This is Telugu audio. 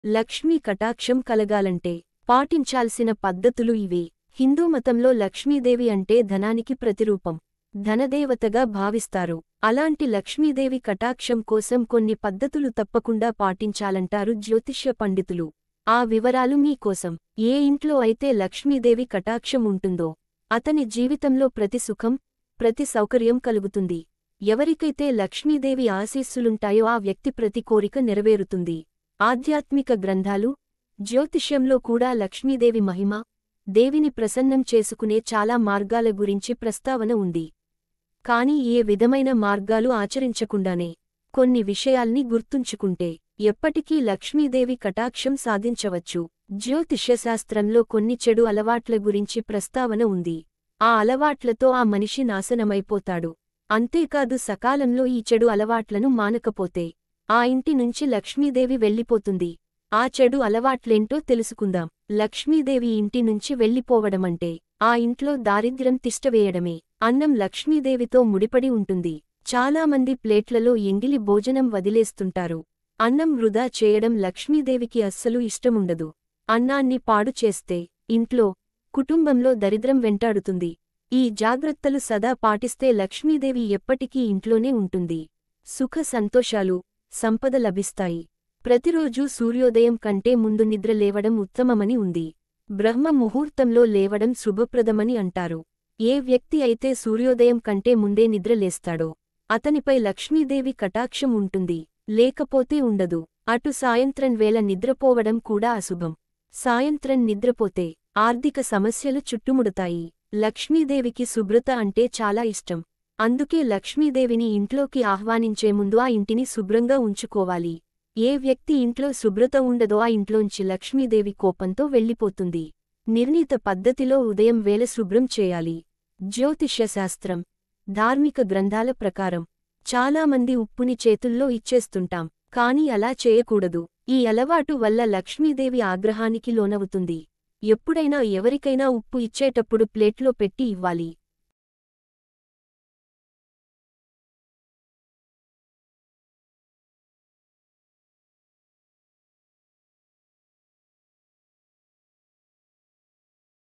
లక్ష్మీ కటాక్షం కలగాలంటే పాటించాల్సిన పద్ధతులు ఇవే. హిందూ మతంలో లక్ష్మీదేవి అంటే ధనానికి ప్రతిరూపం. ధనదేవతగా భావిస్తారు. అలాంటి లక్ష్మీదేవి కటాక్షం కోసం కొన్ని పద్ధతులు తప్పకుండా పాటించాలంటారు జ్యోతిష్య పండితులు. ఆ వివరాలు మీకోసం. ఏ ఇంట్లో అయితే లక్ష్మీదేవి కటాక్షం ఉంటుందో అతని జీవితంలో ప్రతి సుఖం, ప్రతి సౌకర్యం కలుగుతుంది. ఎవరికైతే లక్ష్మీదేవి ఆశీస్సులుంటాయో ఆ వ్యక్తి ప్రతి కోరిక నెరవేరుతుంది. ఆధ్యాత్మిక గ్రంథాలు, జ్యోతిష్యంలో కూడా లక్ష్మీదేవి మహిమ, దేవిని ప్రసన్నం చేసుకునే చాలా మార్గాల గురించి ప్రస్తావన ఉంది. కాని ఏ విధమైన మార్గాలు ఆచరించకుండానే కొన్ని విషయాల్ని గుర్తుంచుకుంటే ఎప్పటికీ లక్ష్మీదేవి కటాక్షం సాధించవచ్చు. జ్యోతిష్యశాస్త్రంలో కొన్ని చెడు అలవాట్ల గురించి ప్రస్తావన ఉంది. ఆ అలవాట్లతో ఆ మనిషి నాశనమైపోతాడు. అంతేకాదు సకాలంలో ఈ చెడు అలవాట్లను మానకపోతే ఆ ఇంటి నుంచి లక్ష్మీదేవి వెళ్ళిపోతుంది. ఆ చెడు అలవాట్లేంటో తెలుసుకుందాం. లక్ష్మీదేవి ఇంటి నుంచి వెళ్ళిపోవడమంటే ఆ ఇంట్లో దారిద్ర్యం తిష్టవేయడమే. అన్నం లక్ష్మీదేవితో ముడిపడి ఉంటుంది. చాలామంది ప్లేట్లలో ఎంగిలి భోజనం వదిలేస్తుంటారు. అన్నం వృధా చేయడం లక్ష్మీదేవికి అస్సలు ఇష్టముండదు. అన్నాన్ని పాడు చేస్తే ఇంట్లో, కుటుంబంలో దరిద్రం వెంటాడుతుంది. ఈ జాగ్రత్తలు సదా పాటిస్తే లక్ష్మీదేవి ఎప్పటికీ ఇంట్లోనే ఉంటుంది. సుఖ సంతోషాలు, సంపద లభిస్తాయి. ప్రతిరోజూ సూర్యోదయం కంటే ముందు నిద్ర లేవడం ఉత్తమమని ఉంది. బ్రహ్మ ముహూర్తంలో లేవడం శుభప్రదమని అంటారు. ఏ వ్యక్తి అయితే సూర్యోదయం కంటే ముందే నిద్ర లేస్తాడో అతనిపై లక్ష్మీదేవి కటాక్షం ఉంటుంది, లేకపోతే ఉండదు. అటు సాయంత్రం వేళ నిద్రపోవడం కూడా అశుభం. సాయంత్రం నిద్రపోతే ఆర్థిక సమస్యలు చుట్టుముడతాయి. లక్ష్మీదేవికి శుభ్రత అంటే చాలా ఇష్టం. అందుకే లక్ష్మీదేవిని ఇంట్లోకి ఆహ్వానించే ముందు ఆ ఇంటిని శుభ్రంగా ఉంచుకోవాలి. ఏ వ్యక్తి ఇంట్లో శుభ్రత ఉండదో ఆ ఇంట్లోంచి లక్ష్మీదేవి కోపంతో వెళ్ళిపోతుంది. నిర్ణీత పద్ధతిలో ఉదయం వేళ శుభ్రం చేయాలి. జ్యోతిష్యశాస్త్రం, ధార్మిక గ్రంథాల ప్రకారం చాలామంది ఉప్పుని చేతుల్లో ఇచ్చేస్తుంటాం. కానీ అలా చేయకూడదు. ఈ అలవాటు వల్ల లక్ష్మీదేవి ఆగ్రహానికి లోనవుతుంది. ఎప్పుడైనా ఎవరికైనా ఉప్పు ఇచ్చేటప్పుడు ప్లేట్లో పెట్టి ఇవ్వాలి.